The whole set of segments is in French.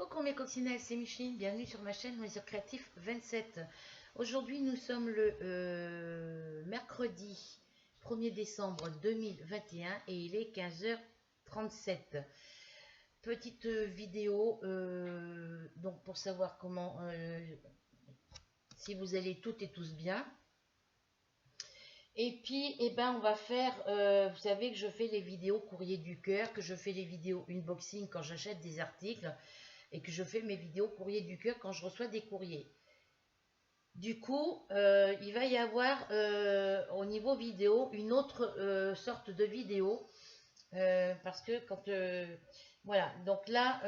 Coucou mes coccinelles, c'est Micheline, bienvenue sur ma chaîne Loisirs Créatifs 27. Aujourd'hui nous sommes le mercredi 1er décembre 2021 et il est 15h37. Petite vidéo donc pour savoir comment, si vous allez toutes et tous bien. Et puis, on va faire, vous savez que je fais les vidéos courrier du cœur, que je fais les vidéos unboxing quand j'achète des articles et que je fais mes vidéos courrier du cœur quand je reçois des courriers. Du coup, il va y avoir au niveau vidéo une autre sorte de vidéo parce que quand, voilà, donc là,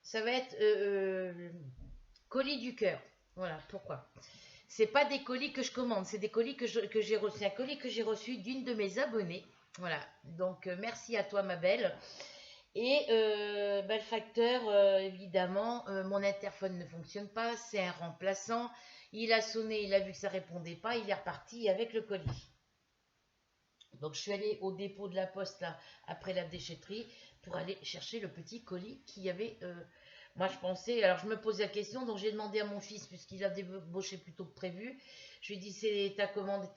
ça va être colis du cœur. Voilà, pourquoi ? C'est pas des colis que je commande, c'est des colis que j'ai reçus. Un colis que j'ai reçu d'une de mes abonnées. Voilà, donc merci à toi ma belle. Et le facteur, évidemment, mon interphone ne fonctionne pas, c'est un remplaçant. Il a sonné, il a vu que ça répondait pas, il est reparti avec le colis. Donc je suis allée au dépôt de la poste là, après la déchetterie, pour aller chercher le petit colis qu'il y avait. Moi, je pensais, alors je me posais la question, donc j'ai demandé à mon fils, puisqu'il a débauché plus tôt que prévu. Je lui ai dit, t'as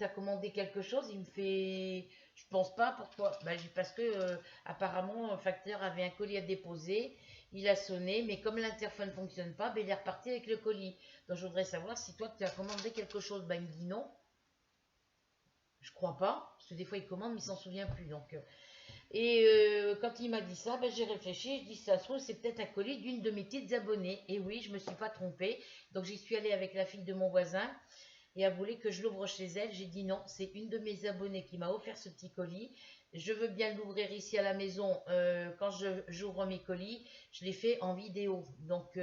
commandé quelque chose? Il me fait, je pense pas, pourquoi? Parce que apparemment, un facteur avait un colis à déposer, il a sonné, mais comme l'interphone ne fonctionne pas, il est reparti avec le colis. Donc je voudrais savoir si toi, tu as commandé quelque chose. Il me dit non. Je crois pas, parce que des fois il commande, mais il s'en souvient plus. Donc, quand il m'a dit ça, j'ai réfléchi, je dis ça se trouve c'est peut-être un colis d'une de mes petites abonnées. Et oui, je me suis pas trompée. Donc j'y suis allée avec la fille de mon voisin et elle voulait que je l'ouvre chez elle. J'ai dit non, c'est une de mes abonnées qui m'a offert ce petit colis. Je veux bien l'ouvrir ici à la maison. Quand j'ouvre mes colis, je l'ai fait en vidéo. Donc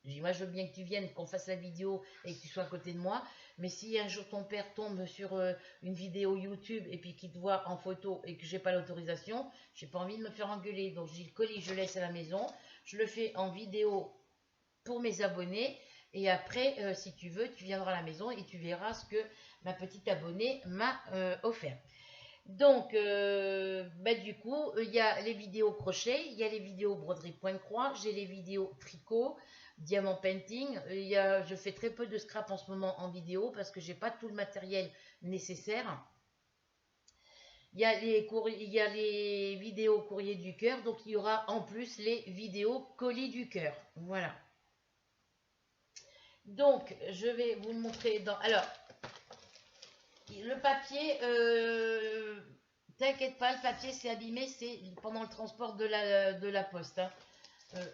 j'ai dit, moi je veux bien que tu viennes, qu'on fasse la vidéo et que tu sois à côté de moi. Mais si un jour ton père tombe sur une vidéo YouTube et puis qu'il te voit en photo et que j'ai pas l'autorisation, j'ai pas envie de me faire engueuler. Donc j'ai le colis, je laisse à la maison. Je le fais en vidéo pour mes abonnés. Et après, si tu veux, tu viendras à la maison et tu verras ce que ma petite abonnée m'a offert. Donc, du coup, il y a les vidéos crochet, il y a les vidéos broderie point-croix, j'ai les vidéos tricot, diamant painting. Je fais très peu de scrap en ce moment en vidéo parce que j'ai pas tout le matériel nécessaire. Il y a les vidéos courrier du cœur, donc il y aura en plus les vidéos colis du cœur. Voilà. Donc, je vais vous le montrer dans... Alors, le papier, t'inquiète pas, le papier s'est abîmé, c'est pendant le transport de la poste. Hein.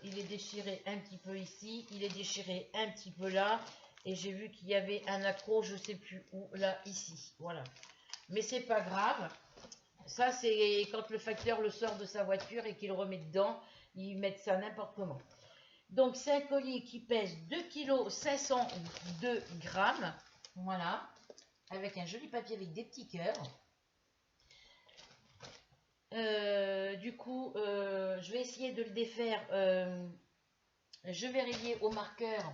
Il est déchiré un petit peu ici, il est déchiré un petit peu là, et j'ai vu qu'il y avait un accroc, je sais plus où, là, ici, voilà. Mais c'est pas grave, ça c'est quand le facteur le sort de sa voiture et qu'il le remet dedans, ils mettent ça n'importe comment. Donc c'est un colis qui pèse 2 kg 502 grammes, voilà, avec un joli papier avec des petits cœurs. Du coup, je vais essayer de le défaire. Je vais rayer au marqueur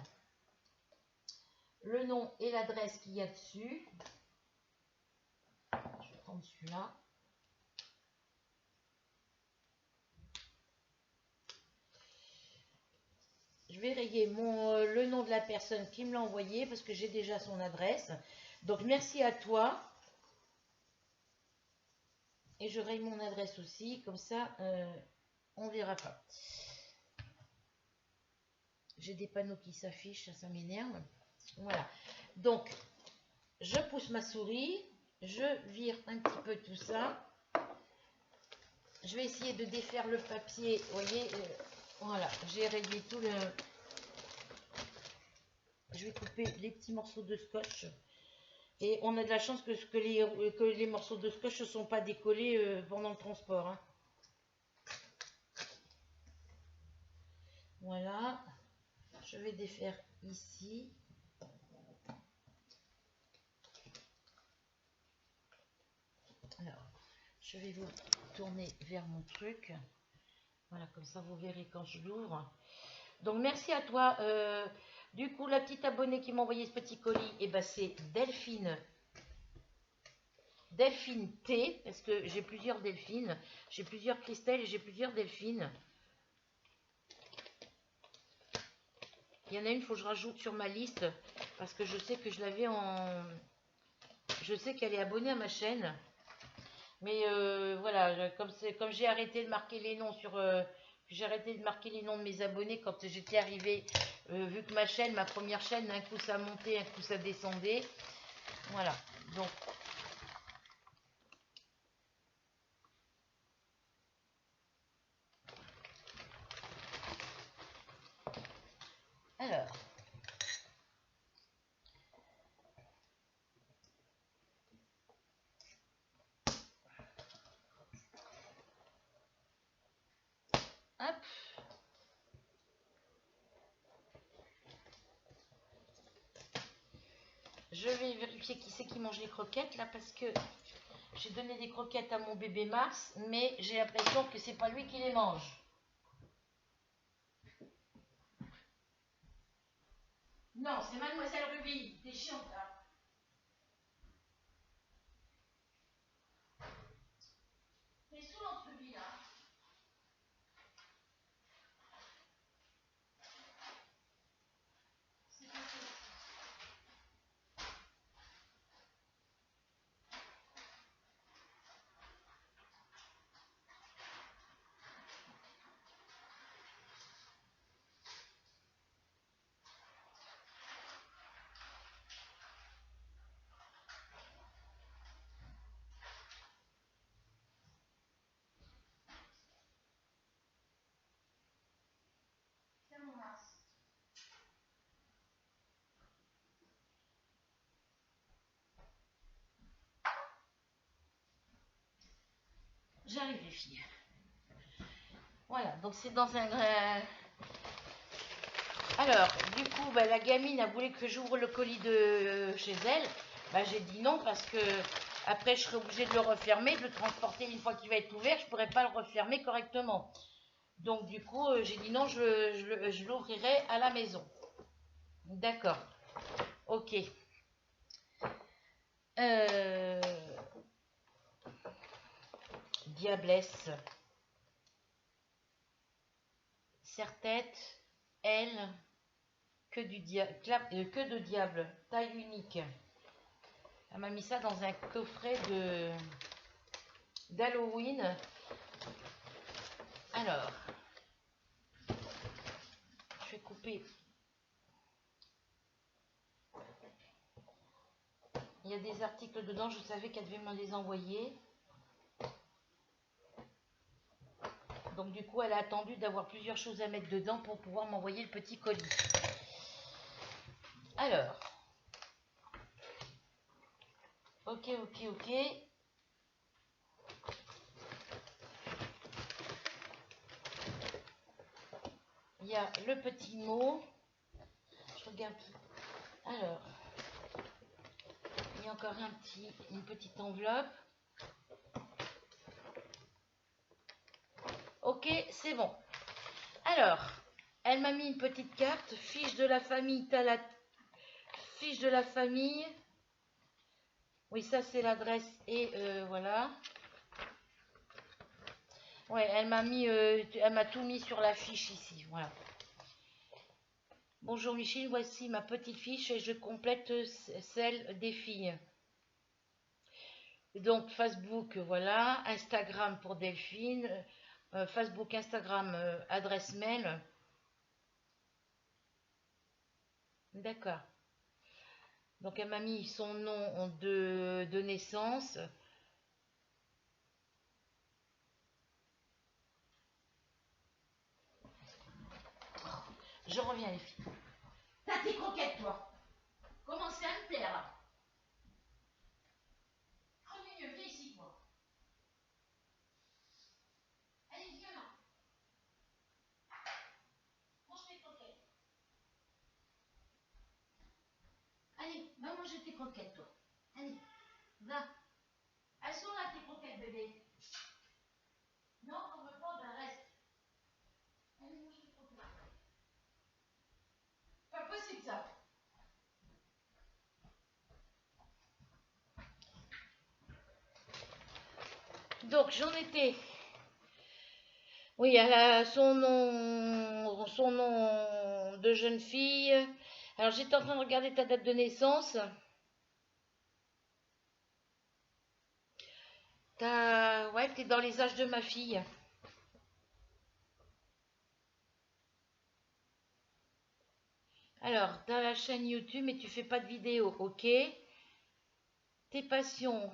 le nom et l'adresse qu'il y a dessus. Je vais prendre celui-là. Je vais rayer le nom de la personne qui me l'a envoyé parce que j'ai déjà son adresse. Donc, merci à toi. Et je raye mon adresse aussi, comme ça, on ne verra pas. J'ai des panneaux qui s'affichent, ça m'énerve. Voilà. Donc, je pousse ma souris, je vire un petit peu tout ça. Je vais essayer de défaire le papier, vous voyez, voilà, j'ai rayé tout le... Je vais couper les petits morceaux de scotch. Et on a de la chance que les morceaux de scotch ne sont pas décollés pendant le transport. Hein. Voilà. Je vais défaire ici. Alors, je vais vous tourner vers mon truc. Voilà, comme ça vous verrez quand je l'ouvre. Donc, merci à toi. Du coup, la petite abonnée qui m'a envoyé ce petit colis, c'est Delphine. Delphine T, parce que j'ai plusieurs Delphines. J'ai plusieurs Christelle et j'ai plusieurs Delphines. Il y en a une, il faut que je rajoute sur ma liste parce que je sais que je l'avais en... Je sais qu'elle est abonnée à ma chaîne. Mais voilà, comme j'ai arrêté de marquer les noms sur... j'ai arrêté de marquer les noms de mes abonnés quand j'étais arrivée, vu que ma première chaîne, d'un coup ça montait, un coup ça descendait. Voilà, donc... Alors... Hop. Je vais vérifier qui c'est qui mange les croquettes là parce que j'ai donné des croquettes à mon bébé Mars, mais j'ai l'impression que c'est pas lui qui les mange. Non, c'est Mademoiselle Ruby. T'es chiante là. T'es saoulante Ruby là. C'est pas ça. C'est mon Mars. J'arrive les filles. Voilà, donc c'est dans un... Alors, du coup, bah, la gamine a voulu que j'ouvre le colis de chez elle. Bah, j'ai dit non parce que après je serai obligée de le refermer, de le transporter une fois qu'il va être ouvert. Je ne pourrai pas le refermer correctement. Donc du coup, j'ai dit non, je l'ouvrirai à la maison. D'accord. Ok. Euh... Diablesse. Serre-tête. Elle. Que de diable. Taille unique. Elle m'a mis ça dans un coffret d'Halloween. Alors, je vais couper. Il y a des articles dedans, je savais qu'elle devait me les envoyer. Donc du coup, elle a attendu d'avoir plusieurs choses à mettre dedans pour pouvoir m'envoyer le petit colis. Alors, ok. Il y a le petit mot. Je regarde. Alors, il y a encore une petite enveloppe. Ok, c'est bon. Alors, elle m'a mis une petite carte, fiche de la famille, t'as la fiche de la famille. Oui, ça c'est l'adresse et voilà. Ouais, elle m'a tout mis sur la fiche ici, voilà. Bonjour Michel, voici ma petite fiche et je complète celle des filles. Donc Facebook, voilà, Instagram pour Delphine, Facebook, Instagram, adresse mail. D'accord. Donc elle m'a mis son nom de naissance. Je reviens les filles. T'as tes croquettes toi. Commencez à me plaire là. Reviens, viens ici quoi. Allez, viens là. Mange tes croquettes. Allez, va manger tes croquettes toi. Allez, va. Elles sont là tes croquettes bébé. Non, on veut pas, ben reste. Allez, mange tes croquettes. Pas possible ça. Donc j'en étais Oui, elle a son nom de jeune fille. Alors, j'étais en train de regarder ta date de naissance. Ouais, t'es dans les âges de ma fille. Alors, t'as la chaîne YouTube, mais tu fais pas de vidéo, ok? Tes passions,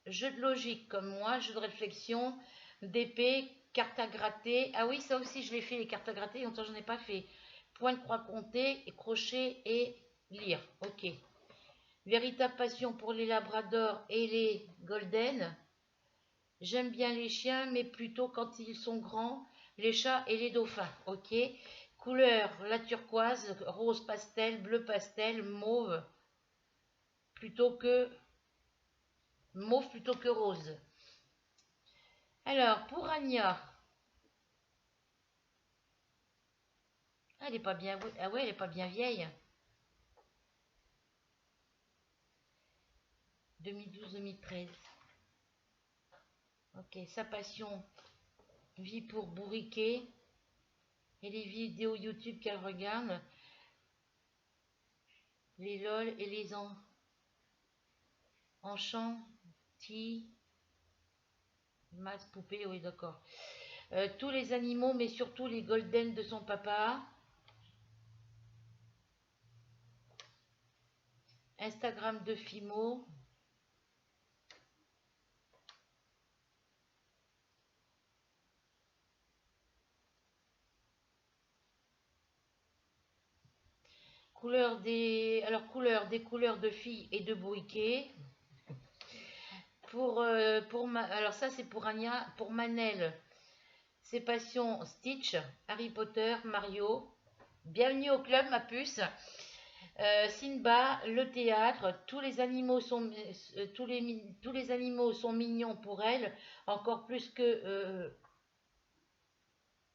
jeux de logique comme moi, jeux de réflexion, d'épée, cartes à gratter. Ah oui, ça aussi, je l'ai fait, les cartes à gratter, longtemps j'en ai pas fait. Point de croix compter, crochet et lire, ok. Véritable passion pour les labradors et les golden. J'aime bien les chiens, mais plutôt quand ils sont grands, les chats et les dauphins. Ok. Couleur, la turquoise, rose pastel, bleu pastel, plutôt que mauve plutôt que rose. Alors, pour Anya, elle est pas bien. Ah ouais, elle est pas bien vieille. 2012-2013. Ok, sa passion, vie pour bourriquer. Et les vidéos YouTube qu'elle regarde, les LOL et les enchantis, masse poupée, oui d'accord. Tous les animaux, mais surtout les golden de son papa. Instagram de Fimo. Couleur des couleurs de filles et de briquet. Alors ça c'est pour Anya, pour Manel, ses passions Stitch, Harry Potter, Mario. Bienvenue au club ma puce. Simba, le théâtre, tous les animaux sont mignons pour elle, encore plus que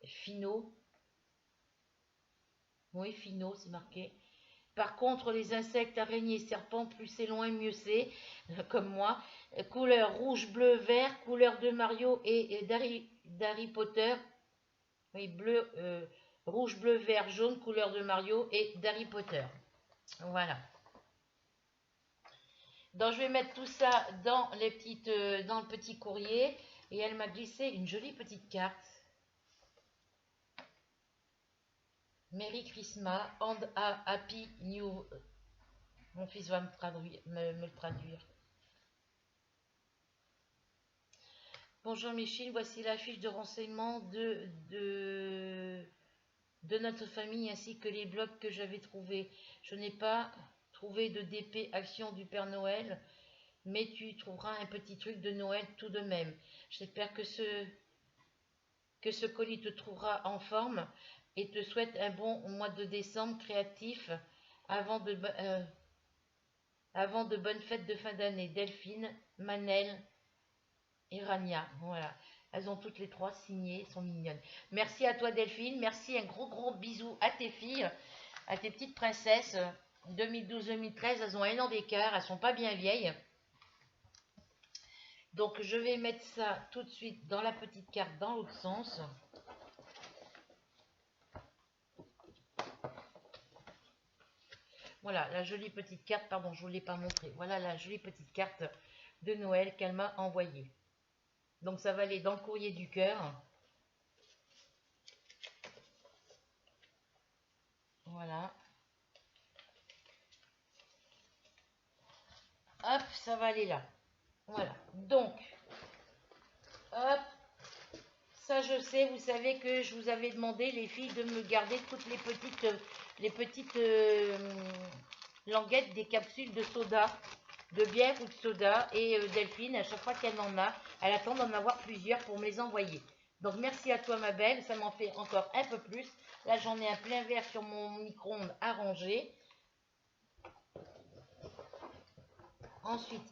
Fino. Oui, Fino, c'est marqué. Par contre, les insectes, araignées, serpents, plus c'est loin, mieux c'est, comme moi. Couleur rouge, bleu, vert, couleur de Mario et d'Harry Potter. Oui, rouge, bleu, vert, jaune, couleur de Mario et d'Harry Potter. Voilà. Donc, je vais mettre tout ça dans dans le petit courrier. Et elle m'a glissé une jolie petite carte. Merry Christmas and a Happy New. Mon fils va me le traduire. Bonjour Michel, voici la fiche de renseignement de notre famille ainsi que les blocs que j'avais trouvés. Je n'ai pas trouvé de DP Action du Père Noël, mais tu trouveras un petit truc de Noël tout de même. J'espère que ce colis te trouvera en forme et te souhaite un bon mois de décembre créatif avant avant de bonnes fêtes de fin d'année. Delphine, Manel et Rania. Voilà. Elles ont toutes les trois signé, sont mignonnes. Merci à toi Delphine, merci, un gros bisou à tes filles, à tes petites princesses. 2012-2013, elles ont 1 an d'écart, elles sont pas bien vieilles. Donc je vais mettre ça tout de suite dans la petite carte dans l'autre sens. Voilà la jolie petite carte, pardon, je ne vous l'ai pas montré. Voilà la jolie petite carte de Noël qu'elle m'a envoyée. Donc ça va aller dans le courrier du cœur. Voilà. Hop, ça va aller là. Voilà. Donc, hop, ça je sais, vous savez que je vous avais demandé, les filles, de me garder toutes les petites languettes des capsules de soda, de bière ou de soda. Et Delphine, à chaque fois qu'elle en a, elle attend d'en avoir plusieurs pour me les envoyer. Donc merci à toi ma belle, ça m'en fait encore un peu plus. Là j'en ai un plein verre sur mon micro-ondes à ranger. Ensuite,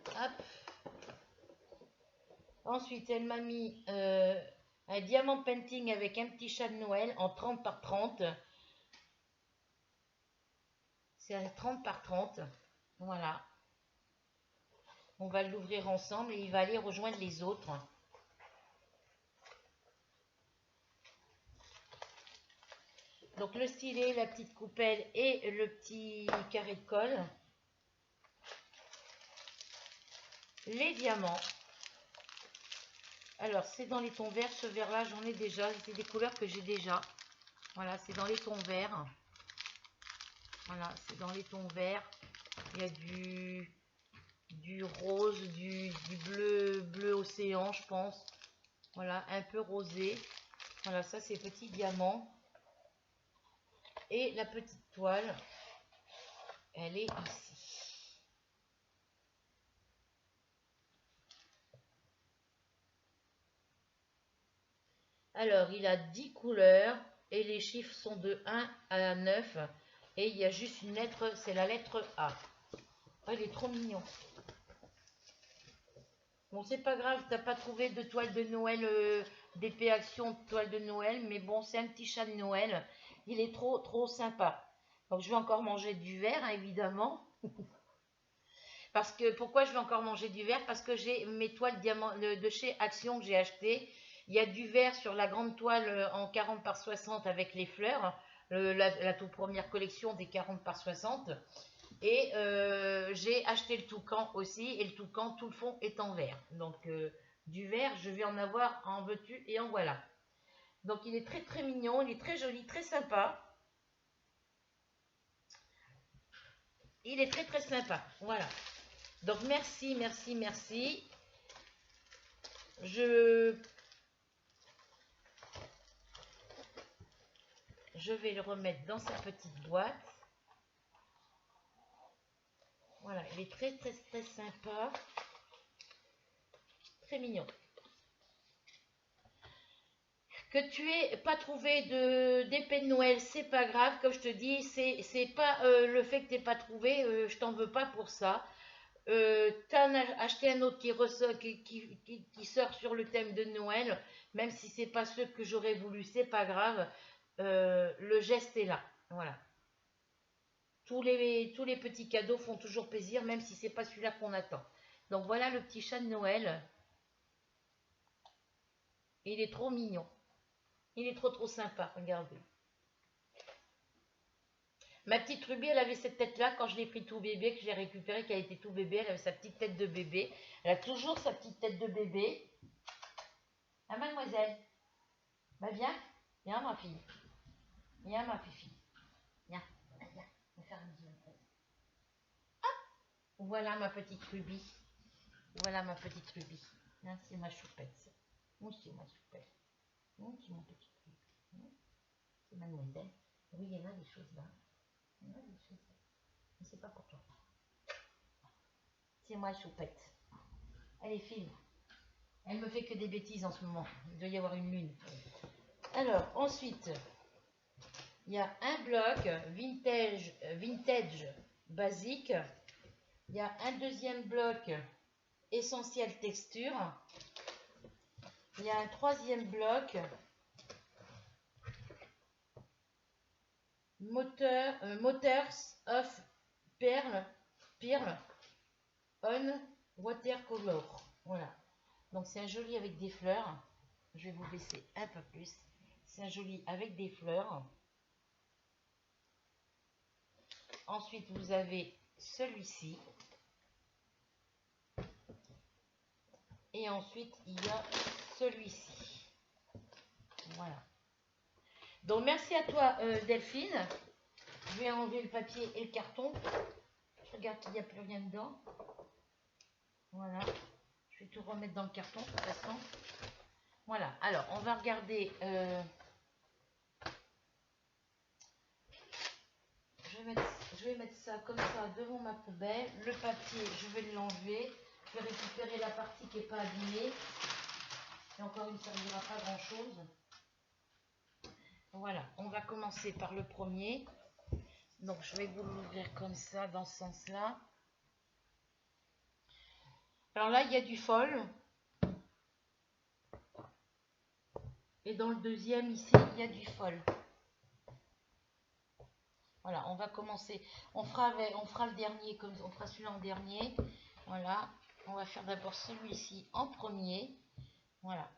hop. Ensuite, elle m'a mis un diamant painting avec un petit chat de Noël en 30 par 30. C'est un 30 par 30. Voilà. On va l'ouvrir ensemble et il va aller rejoindre les autres. Donc le stylet, la petite coupelle et le petit carré de colle. Les diamants. Alors c'est dans les tons verts, ce vert là j'en ai déjà, c'est des couleurs que j'ai déjà. Voilà, c'est dans les tons verts. Voilà, c'est dans les tons verts. Il y a du rose, du bleu océan, je pense. Voilà, un peu rosé. Voilà, ça c'est petit diamant. Et la petite toile, elle est ici. Alors, il a 10 couleurs et les chiffres sont de 1 à 9. Et il y a juste une lettre, c'est la lettre A. Oh, il est trop mignon. Bon, c'est pas grave, t'as pas trouvé de toile de Noël, d'épée action de toile de Noël, mais bon, c'est un petit chat de Noël. Il est trop sympa. Donc, je vais encore manger du verre, hein, évidemment. Parce que, pourquoi je vais encore manger du verre? Parce que j'ai mes toiles diamant, de chez Action que j'ai acheté. Il y a du vert sur la grande toile en 40 par 60 avec les fleurs. La toute première collection des 40 par 60. Et j'ai acheté le toucan aussi. Et le toucan, tout le fond est en vert. Donc, du vert, je vais en avoir en veux-tu et en voilà. Donc, il est très mignon. Il est très joli, très sympa. Il est très sympa. Voilà. Donc, merci. Je vais le remettre dans sa petite boîte. Voilà, il est très sympa. Très mignon. Que tu aies pas trouvé d'épée de Noël, c'est pas grave. Comme je te dis, c'est pas le fait que tu n'aies pas trouvé, je t'en veux pas pour ça. Tu en as acheté un autre qui sort sur le thème de Noël, même si c'est pas ce que j'aurais voulu, c'est pas grave. Le geste est là. Voilà. Tous les petits cadeaux font toujours plaisir, même si c'est pas celui-là qu'on attend. Donc voilà le petit chat de Noël. Il est trop mignon. Il est trop sympa, regardez. Ma petite Ruby, elle avait cette tête-là quand je l'ai pris tout bébé, que j'ai récupéré, qu'elle était tout bébé. Elle avait sa petite tête de bébé. Elle a toujours sa petite tête de bébé. Ah, mademoiselle. Bah, viens. Viens, ma fille. Viens, ma fifi. Viens. Viens. On va faire un bisou. Hop. Voilà ma petite Ruby. Voilà ma petite Ruby. Hein, c'est ma choupette. Oui, c'est ma choupette. Oui, c'est mon petit Ruby. C'est mademoiselle. Oui, il y en a des choses là. Il y en a des choses là. Mais c'est pas pour toi. C'est moi, choupette. Elle est fine. Elle me fait que des bêtises en ce moment. Il doit y avoir une lune. Alors, ensuite, il y a un bloc vintage basique. Il y a un deuxième bloc essentiel texture. Il y a un troisième bloc Motors of Pearl on Watercolor. Voilà. Donc c'est un joli avec des fleurs. Je vais vous baisser un peu plus. C'est un joli avec des fleurs. Ensuite, vous avez celui-ci. Et ensuite, il y a celui-ci. Voilà. Donc, merci à toi, Delphine. Je vais enlever le papier et le carton. Je regarde qu'il n'y a plus rien dedans. Voilà. Je vais tout remettre dans le carton, de toute façon. Voilà. Alors, on va regarder... Je vais mettre ça comme ça devant ma poubelle. Le papier, je vais l'enlever. Je vais récupérer la partie qui n'est pas abîmée. Et encore, il ne servira pas grand chose. Voilà, on va commencer par le premier. Donc, je vais vous l'ouvrir comme ça, dans ce sens-là. Alors là, il y a du fol. Et dans le deuxième, ici, il y a du fol. Voilà, on va commencer. On fera le dernier, comme on fera celui-là en dernier. Voilà, On va faire d'abord celui-ci en premier. Voilà.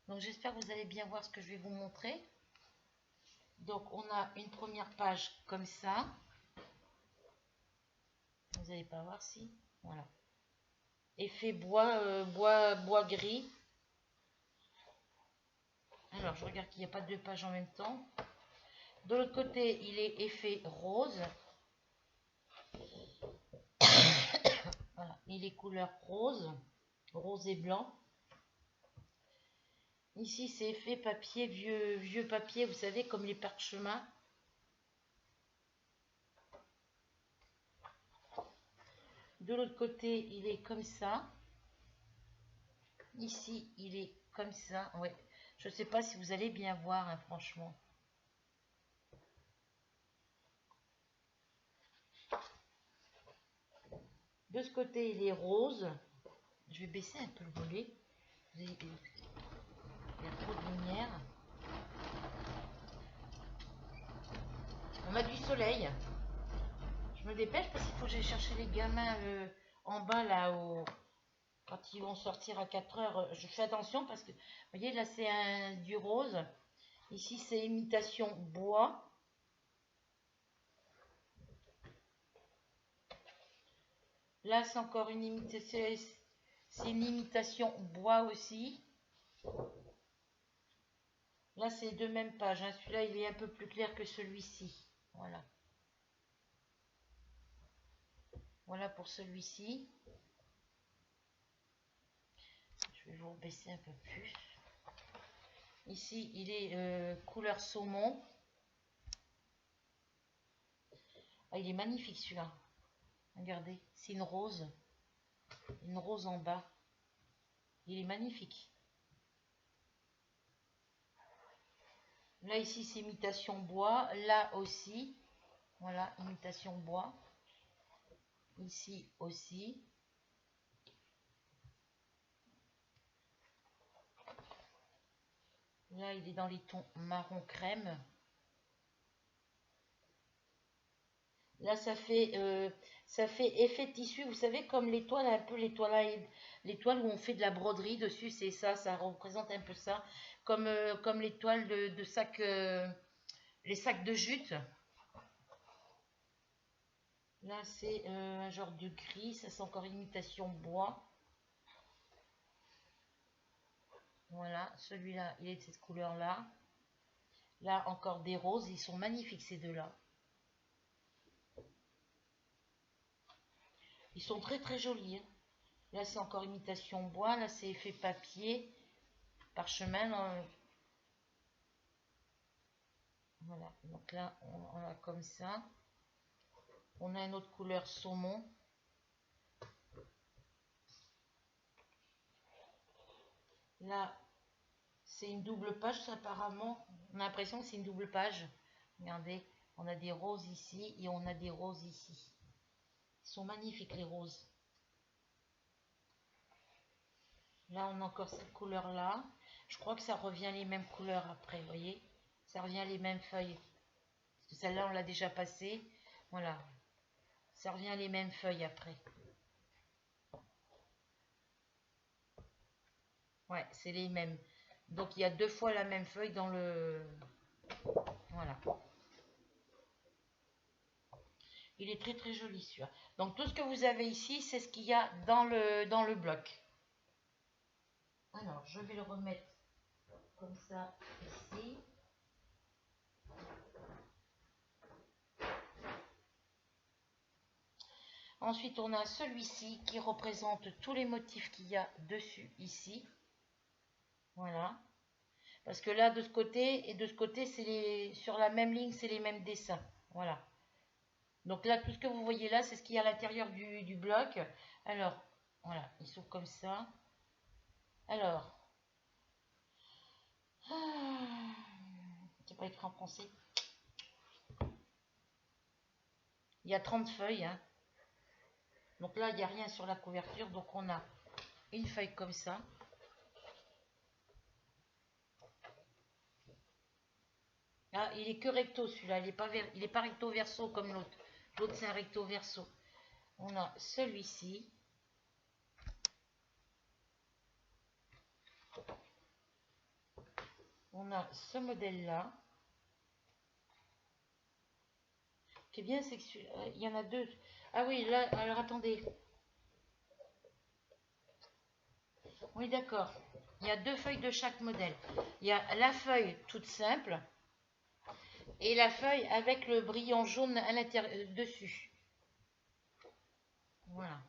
Donc j'espère que vous allez bien voir ce que je vais vous montrer. Donc on a une première page comme ça. Vous n'allez pas voir si. Voilà. Effet bois, bois gris. Alors je regarde qu'il n'y a pas deux pages en même temps. De l'autre côté, il est effet rose. Voilà, il est couleur rose, rose et blanc. Ici, c'est effet papier, vieux papier, vous savez, comme les parchemins. De l'autre côté, il est comme ça. Ici, il est comme ça. Ouais. Je ne sais pas si vous allez bien voir, hein, franchement. De ce côté, il est rose. Je vais baisser un peu le volet. Il y a trop de lumière. On a du soleil. Je me dépêche parce qu'il faut que j'aille chercher les gamins en bas là quand ils vont sortir à 4 heures. Je fais attention parce que, vous voyez, là c'est du rose. Ici c'est imitation bois. Là c'est encore une imitation, c'est une imitation bois aussi. Là c'est deux mêmes pages, hein. Celui-là il est un peu plus clair que celui-ci. Voilà. Voilà pour celui-ci. Je vais vous baisser un peu plus. Ici il est couleur saumon. Ah, il est magnifique celui-là. Regardez, c'est une rose en bas. Il est magnifique. Là, ici, c'est imitation bois. Là aussi, voilà, imitation bois. Ici aussi. Là, il est dans les tons marron crème. Là, ça fait effet tissu. Vous savez, comme l'étoile, un peu l'étoile où on fait de la broderie dessus, c'est ça. Ça représente un peu ça. Comme l'étoile de sac, les sacs de jute. Là, c'est un genre de gris. Ça, c'est encore imitation bois. Voilà, celui-là, il est de cette couleur-là. Là, encore des roses. Ils sont magnifiques, ces deux-là. Ils sont très, très jolis. Hein. Là, c'est encore imitation bois. Là, c'est effet papier. Parchemin. Voilà. Donc là, on a comme ça. On a une autre couleur saumon. Là, c'est une double page, ça, apparemment. On a l'impression que c'est une double page. Regardez, on a des roses ici et on a des roses ici. Ils sont magnifiques, les roses. Là, on a encore cette couleur-là. Je crois que ça revient les mêmes couleurs après, vous voyez. Ça revient les mêmes feuilles. Parce que celle-là, on l'a déjà passée. Voilà. Ça revient les mêmes feuilles après. Ouais, c'est les mêmes. Donc, il y a deux fois la même feuille dans le... Voilà. Il est très très joli celui-là. Donc, tout ce que vous avez ici, c'est ce qu'il y a dans le bloc. Alors, je vais le remettre comme ça ici. Ensuite, on a celui-ci qui représente tous les motifs qu'il y a dessus, ici. Voilà. Parce que là, de ce côté et de ce côté, sur la même ligne, c'est les mêmes dessins. Voilà. Donc là, tout ce que vous voyez là, c'est ce qu'il y a à l'intérieur du bloc. Alors, voilà, ils sont comme ça. Alors, c'est pas écrit en français. Il y a 30 feuilles. Hein. Donc là, il n'y a rien sur la couverture. Donc on a une feuille comme ça. Ah, il est que recto celui-là. Il est pas recto verso comme l'autre. L'autre, c'est un recto verso. On a celui-ci. On a ce modèle-là. Ce qui est bien, c'est qu'il y en a deux. Ah oui, là, alors attendez. Oui, d'accord. Il y a deux feuilles de chaque modèle. Il y a la feuille toute simple et la feuille avec le brillant jaune à l'intérieur dessus. Voilà.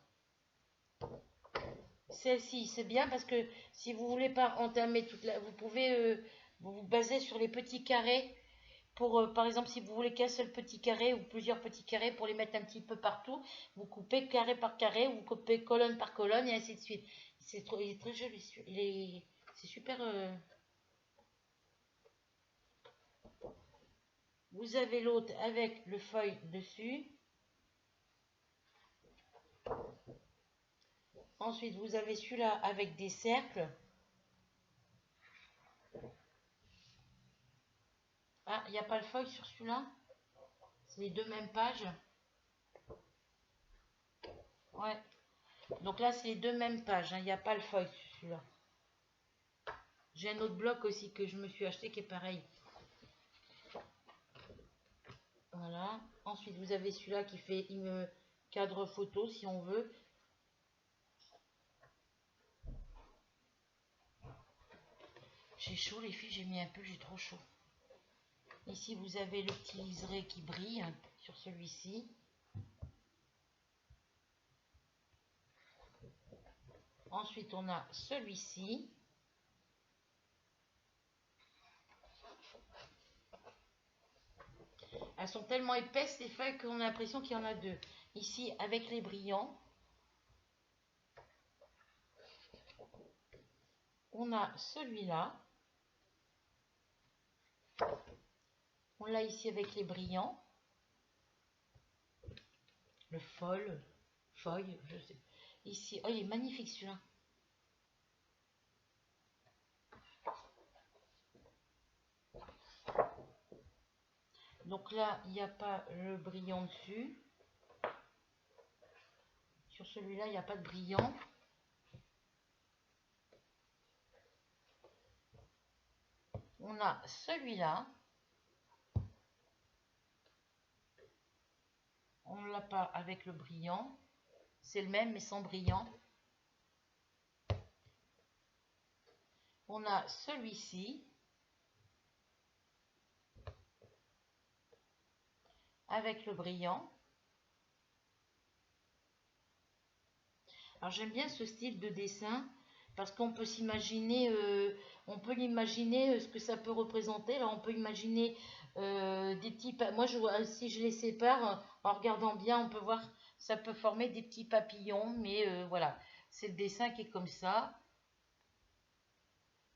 Celle-ci, c'est bien parce que si vous voulez pas entamer toute la... Vous pouvez vous baser sur les petits carrés pour, par exemple, si vous voulez qu'un seul petit carré ou plusieurs petits carrés pour les mettre un petit peu partout, vous coupez carré par carré, vous coupez colonne par colonne et ainsi de suite. Il est très joli, c'est super... Vous avez l'autre avec le feuille dessus. Ensuite, vous avez celui-là avec des cercles. Ah, il n'y a pas le feuille sur celui-là? C'est les deux mêmes pages. Ouais. Donc là, c'est les deux mêmes pages. Il n'y a pas le feuille sur celui-là. J'ai un autre bloc aussi que je me suis acheté qui est pareil. Voilà. Ensuite, vous avez celui-là qui fait une cadre photo si on veut. J'ai chaud les filles, j'ai mis un peu, j'ai trop chaud. Ici, vous avez le petit liseré qui brille sur celui-ci. Ensuite, on a celui-ci. Elles sont tellement épaisses, les feuilles, qu'on a l'impression qu'il y en a deux. Ici, avec les brillants. On a celui-là. On l'a ici avec les brillants. Le feuille, je sais. Ici, oh, il est magnifique celui-là. Donc là, il n'y a pas le brillant dessus. Sur celui-là, il n'y a pas de brillant. On a celui-là. On ne l'a pas avec le brillant. C'est le même, mais sans brillant. On a celui-ci. Avec le brillant. Alors j'aime bien ce style de dessin parce qu'on peut s'imaginer, on peut l'imaginer ce que ça peut représenter. Là, on peut imaginer des petits. Moi, si je les sépare, en regardant bien, on peut voir, ça peut former des petits papillons. Mais voilà, c'est le dessin qui est comme ça.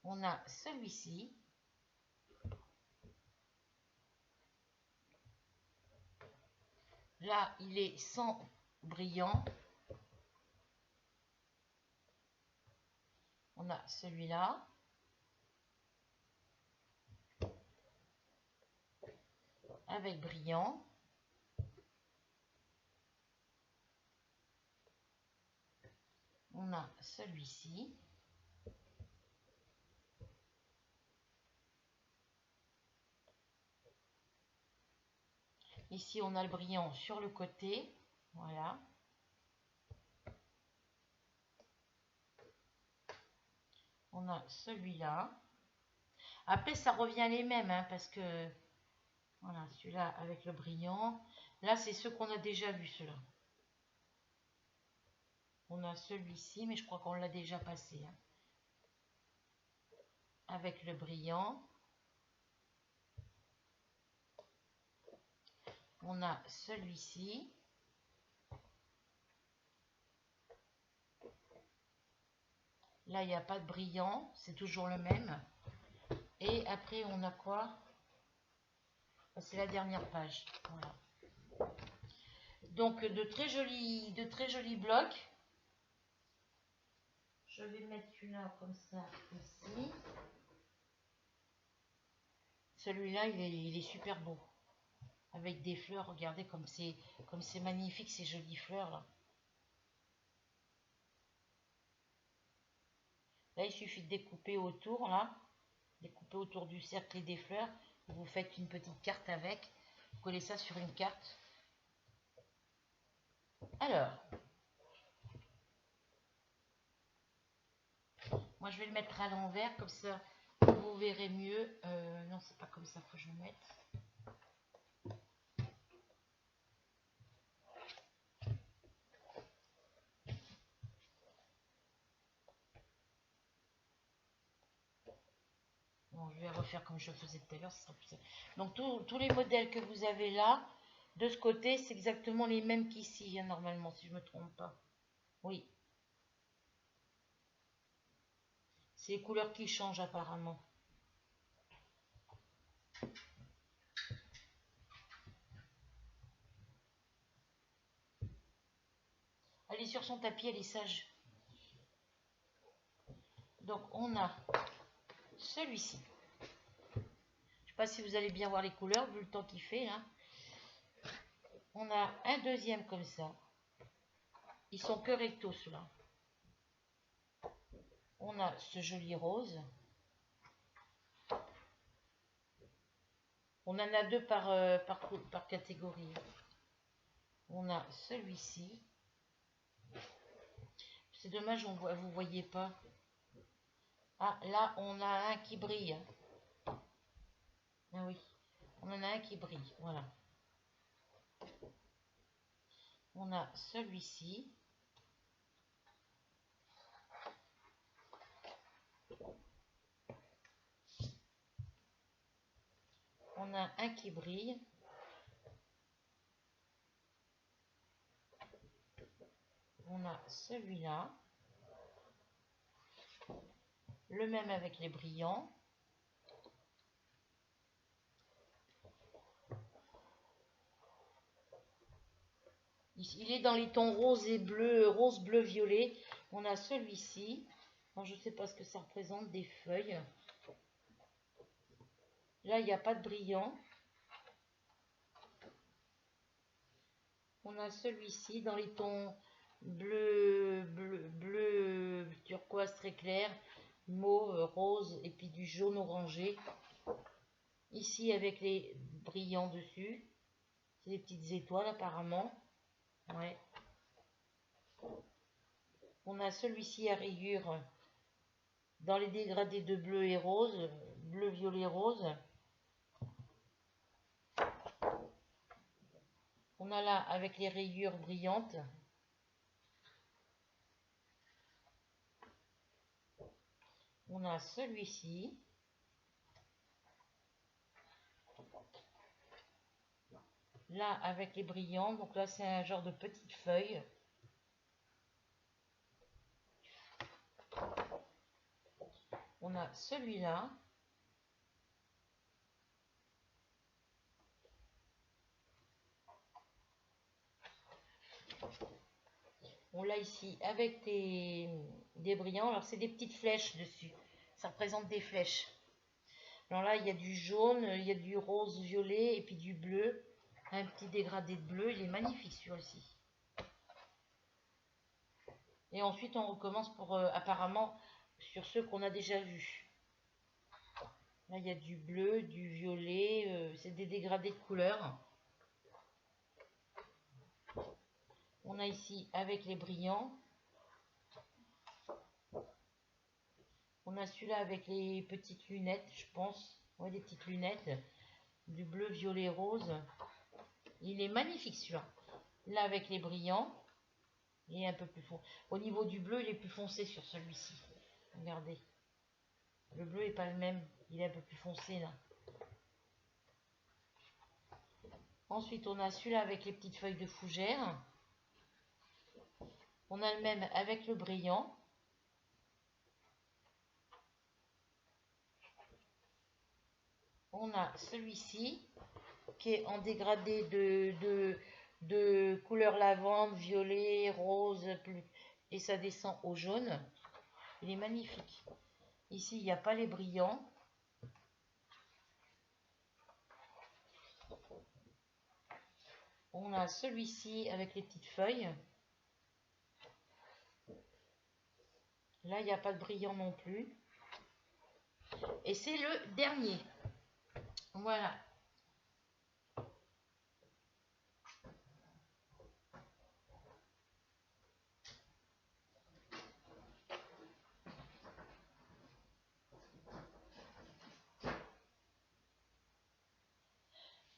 On a celui-ci. Là, il est sans brillant. On a celui-là. Avec brillant. On a celui-ci. Ici, on a le brillant sur le côté. Voilà. On a celui-là. Après, ça revient les mêmes, hein, parce que... Voilà, celui-là avec le brillant. Là, c'est ceux qu'on a déjà vus, ceux-là. On a celui-ci, mais je crois qu'on l'a déjà passé. Hein. Avec le brillant. On a celui-ci. Là, il n'y a pas de brillant. C'est toujours le même. Et après, on a quoi? C'est la dernière page. Voilà. Donc, de très jolis blocs. Je vais mettre celui-là comme ça, ici. Celui-là, il est super beau. Avec des fleurs, regardez comme c'est magnifique, ces jolies fleurs là. Là, il suffit de découper autour, là. Découper autour du cercle et des fleurs. Vous faites une petite carte avec. Vous collez ça sur une carte. Alors, moi je vais le mettre à l'envers, comme ça vous verrez mieux. Non, c'est pas comme ça, faut que je le mette. Bon, je vais refaire comme je faisais tout à l'heure. Donc tous les modèles que vous avez là, de ce côté, c'est exactement les mêmes qu'ici, hein, normalement, si je ne me trompe pas. Oui. C'est les couleurs qui changent apparemment. Elle est sur son tapis, elle est sage. Donc on a celui-ci. Je ne sais pas si vous allez bien voir les couleurs, vu le temps qu'il fait là. On a un deuxième comme ça. Ils sont que rectos ceux-là. On a ce joli rose. On en a deux par catégorie. On a celui-ci. C'est dommage, vous ne voyez pas. Ah, là, on a un qui brille. Ah oui, on en a un qui brille. Voilà. On a celui-ci. On a un qui brille. On a celui-là. Le même avec les brillants. Il est dans les tons rose et bleu, rose, bleu, violet. On a celui-ci. Je ne sais pas ce que ça représente, des feuilles. Là, il n'y a pas de brillant. On a celui-ci dans les tons bleu, turquoise très clair, mauve, rose et puis du jaune orangé. Ici avec les brillants dessus. C'est des petites étoiles apparemment. Ouais. On a celui-ci à rayures dans les dégradés de bleu et rose, bleu, violet, rose. On a là avec les rayures brillantes. On a celui-ci. Là avec les brillants. Donc là c'est un genre de petite feuille. On a celui-là. On l'a ici avec des brillants. Alors, c'est des petites flèches dessus. Ça représente des flèches. Alors là, il y a du jaune, il y a du rose violet et puis du bleu. Un petit dégradé de bleu. Il est magnifique celui-ci. Et ensuite, on recommence pour apparemment sur ceux qu'on a déjà vus. Là, il y a du bleu, du violet. C'est des dégradés de couleurs. On a ici avec les brillants. On a celui-là avec les petites lunettes, je pense. Ouais, des petites lunettes. Du bleu, violet, rose. Il est magnifique celui-là. Là avec les brillants. Il est un peu plus foncé. Au niveau du bleu, il est plus foncé sur celui-ci. Regardez. Le bleu n'est pas le même. Il est un peu plus foncé là. Ensuite, on a celui-là avec les petites feuilles de fougère. On a le même avec le brillant. On a celui-ci qui est en dégradé de couleur lavande, violet, rose, et ça descend au jaune. Il est magnifique. Ici, il n'y a pas les brillants. On a celui-ci avec les petites feuilles. Là, il n'y a pas de brillant non plus. Et c'est le dernier. Voilà.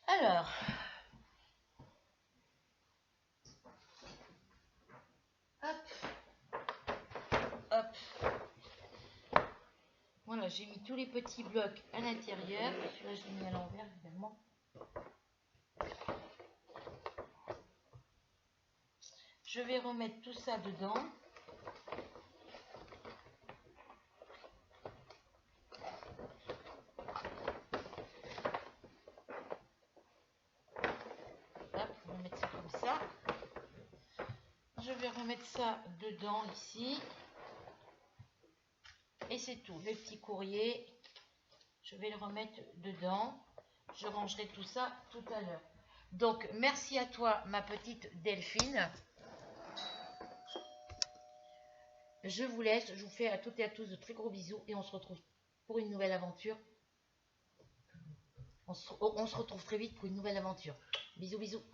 Alors, hop, hop. Voilà, j'ai mis tous les petits blocs à l'intérieur. Celui-là, je l'ai mis à l'envers, évidemment. Je vais remettre tout ça dedans. Hop, on va mettre ça comme ça. Je vais remettre ça dedans ici. Et c'est tout. Le petit courrier, je vais le remettre dedans. Je rangerai tout ça tout à l'heure. Donc, merci à toi, ma petite Delphine. Je vous laisse. Je vous fais à toutes et à tous de très gros bisous. Et on se retrouve pour une nouvelle aventure. On se retrouve très vite pour une nouvelle aventure. Bisous, bisous.